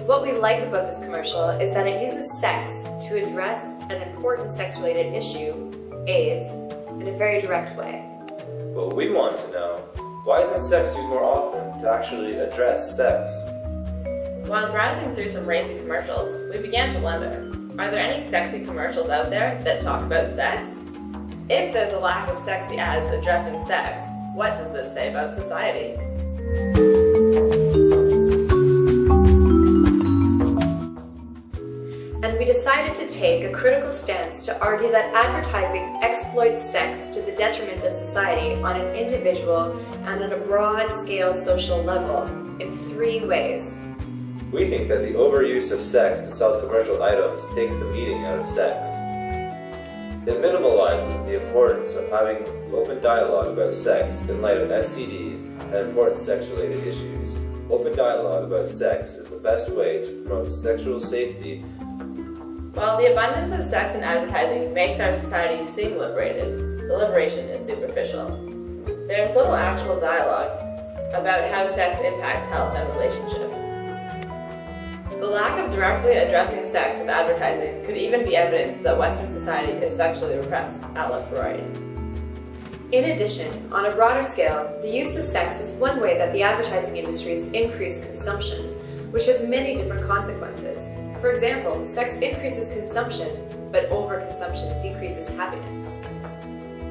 What we like about this commercial is that it uses sex to address an important sex-related issue, AIDS, in a very direct way. But we want to know, why isn't sex used more often to actually address sex? While browsing through some racy commercials, we began to wonder, are there any sexy commercials out there that talk about sex? If there's a lack of sexy ads addressing sex, what does this say about society? And we decided to take a critical stance to argue that advertising exploits sex to the detriment of society on an individual and on a broad-scale social level in 3 ways. We think that the overuse of sex to sell commercial items takes the meaning out of sex. It minimalizes the importance of having open dialogue about sex in light of STDs and important sex-related issues. Open dialogue about sex is the best way to promote sexual safety. While the abundance of sex in advertising makes our society seem liberated, the liberation is superficial. There is little actual dialogue about how sex impacts health and relationships. The lack of directly addressing sex with advertising could even be evidence that Western society is sexually repressed, a la Freud. In addition, on a broader scale, the use of sex is one way that the advertising industries increase consumption, which has many different consequences. For example, sex increases consumption, but overconsumption decreases happiness.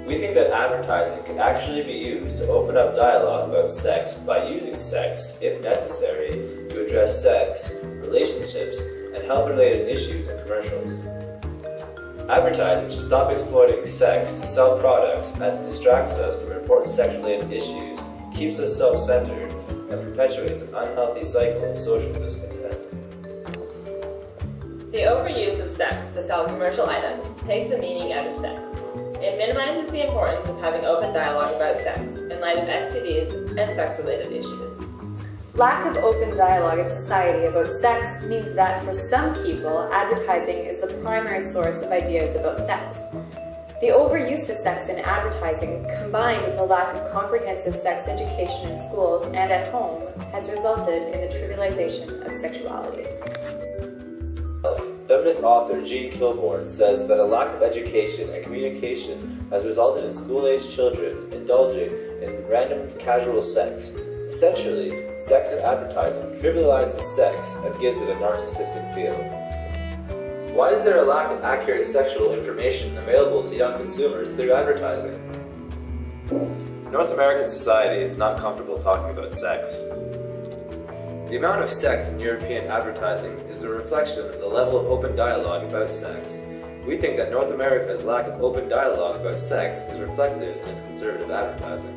We think that advertising can actually be used to open up dialogue about sex by using sex, if necessary, to address sex, relationships, and health-related issues in commercials. Advertising should stop exploiting sex to sell products as it distracts us from important sex-related issues, keeps us self-centered, and perpetuates an unhealthy cycle of social discontent. The overuse of sex to sell commercial items takes the meaning out of sex. It minimizes the importance of having open dialogue about sex in light of STDs and sex-related issues. Lack of open dialogue in society about sex means that for some people, advertising is the primary source of ideas about sex. The overuse of sex in advertising, combined with a lack of comprehensive sex education in schools and at home, has resulted in the trivialization of sexuality. Feminist author Jean Kilbourne says that a lack of education and communication has resulted in school-aged children indulging in random casual sex. Essentially, sex in advertising trivializes sex and gives it a narcissistic feel. Why is there a lack of accurate sexual information available to young consumers through advertising? North American society is not comfortable talking about sex. The amount of sex in European advertising is a reflection of the level of open dialogue about sex. We think that North America's lack of open dialogue about sex is reflected in its conservative advertising.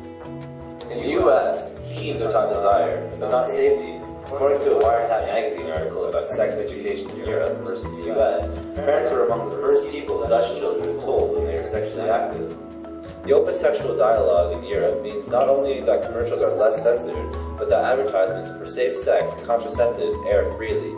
In the US, teens are taught desire, but not safety. According to a Wiretap magazine article about sex education in Europe versus the US, parents were among the first people Dutch children told when they were sexually active. The open sexual dialogue in Europe means not only that commercials are less censored, but that advertisements for safe sex and contraceptives air freely.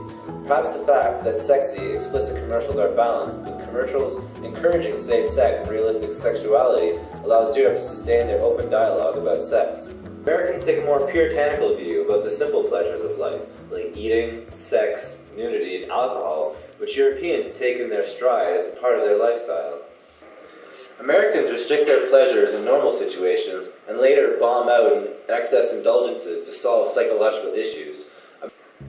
Perhaps the fact that sexy, explicit commercials are balanced with commercials encouraging safe sex and realistic sexuality allows Europe to sustain their open dialogue about sex. Americans take a more puritanical view about the simple pleasures of life, like eating, sex, nudity, and alcohol, which Europeans take in their stride as a part of their lifestyle. Americans restrict their pleasures in normal situations and later bomb out in excess indulgences to solve psychological issues.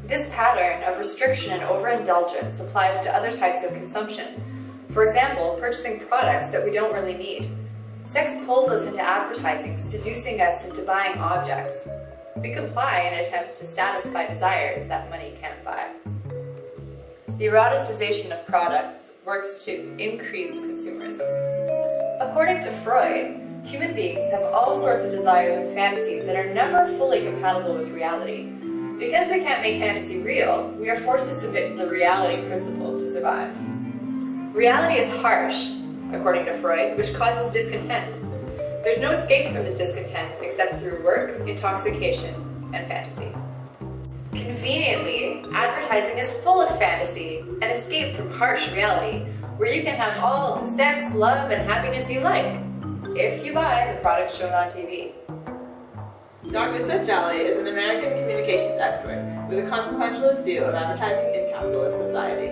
This pattern of restriction and overindulgence applies to other types of consumption. For example, purchasing products that we don't really need. Sex pulls us into advertising, seducing us into buying objects. We comply in attempts to satisfy desires that money can't buy. The eroticization of products works to increase consumerism. According to Freud, human beings have all sorts of desires and fantasies that are never fully compatible with reality. Because we can't make fantasy real, we are forced to submit to the reality principle to survive. Reality is harsh, according to Freud, which causes discontent. There's no escape from this discontent except through work, intoxication, and fantasy. Conveniently, advertising is full of fantasy, an escape from harsh reality, where you can have all the sex, love, and happiness you like, if you buy the products shown on TV. Dr. Strangelove is an American communications expert with a consequentialist view of advertising in capitalist society.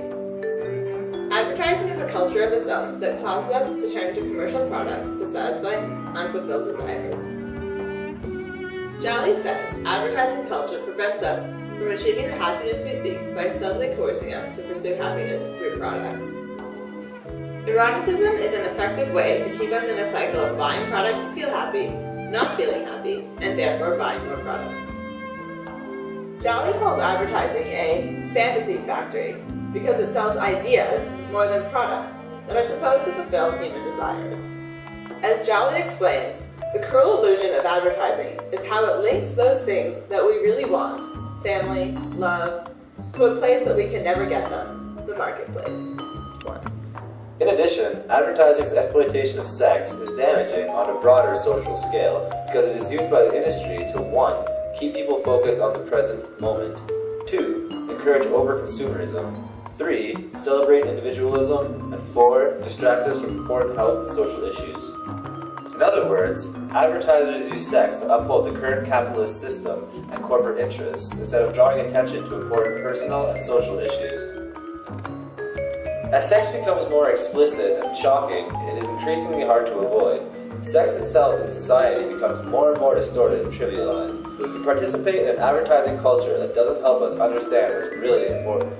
Advertising is a culture of its own that causes us to turn to commercial products to satisfy unfulfilled desires. Jolly says advertising culture prevents us from achieving the happiness we seek by subtly coercing us to pursue happiness through products. Eroticism is an effective way to keep us in a cycle of buying products to feel happy, not feeling happy, and therefore buying more products. Jolly calls advertising a fantasy factory because it sells ideas more than products that are supposed to fulfill human desires. As Jolly explains, the cruel illusion of advertising is how it links those things that we really want, family, love, to a place that we can never get them, the marketplace. In addition, advertising's exploitation of sex is damaging on a broader social scale because it is used by the industry to 1. Keep people focused on the present moment, 2. Encourage over-consumerism, 3. Celebrate individualism, and 4. Distract us from important health and social issues. In other words, advertisers use sex to uphold the current capitalist system and corporate interests instead of drawing attention to important personal and social issues. As sex becomes more explicit and shocking, it is increasingly hard to avoid. Sex itself in society becomes more and more distorted and trivialized. We participate in an advertising culture that doesn't help us understand what's really important.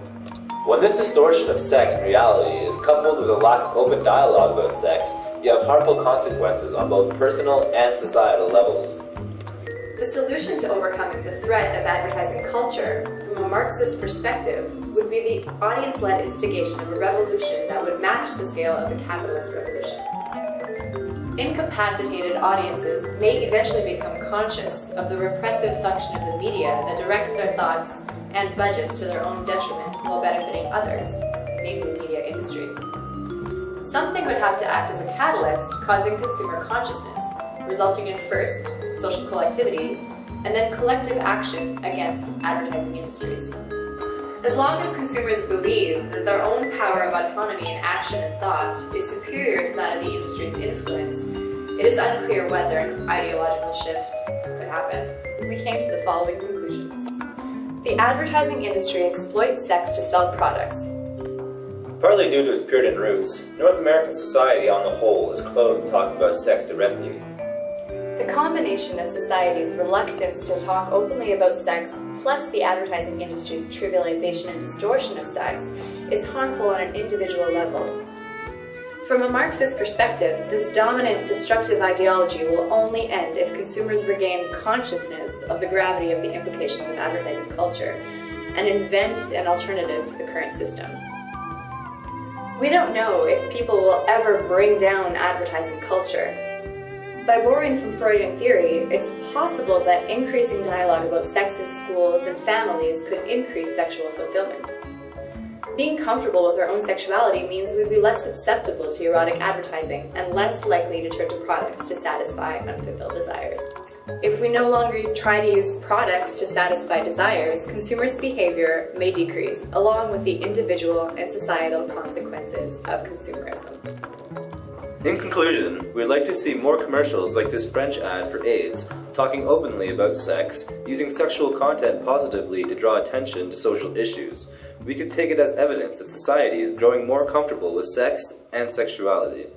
When this distortion of sex in reality is coupled with a lack of open dialogue about sex, you have harmful consequences on both personal and societal levels. The solution to overcoming the threat of advertising culture, from a Marxist perspective, would be the audience-led instigation of a revolution that would match the scale of the capitalist revolution. Incapacitated audiences may eventually become conscious of the repressive function of the media that directs their thoughts and budgets to their own detriment while benefiting others, namely media industries. Something would have to act as a catalyst, causing consumer consciousness, resulting in first, social collectivity, and then collective action against advertising industries. As long as consumers believe that their own power of autonomy in action and thought is superior to that of the industry's influence, it is unclear whether an ideological shift could happen. We came to the following conclusions. The advertising industry exploits sex to sell products. Partly due to its Puritan roots, North American society on the whole is closed to talking about sex directly. The combination of society's reluctance to talk openly about sex, plus the advertising industry's trivialization and distortion of sex, is harmful on an individual level. From a Marxist perspective, this dominant, destructive ideology will only end if consumers regain consciousness of the gravity of the implications of advertising culture and invent an alternative to the current system. We don't know if people will ever bring down advertising culture. By borrowing from Freudian theory, it's possible that increasing dialogue about sex in schools and families could increase sexual fulfillment. Being comfortable with our own sexuality means we'd be less susceptible to erotic advertising and less likely to turn to products to satisfy unfulfilled desires. If we no longer try to use products to satisfy desires, consumers' behavior may decrease, along with the individual and societal consequences of consumerism. In conclusion, we'd like to see more commercials like this French ad for AIDS, talking openly about sex, using sexual content positively to draw attention to social issues. We could take it as evidence that society is growing more comfortable with sex and sexuality.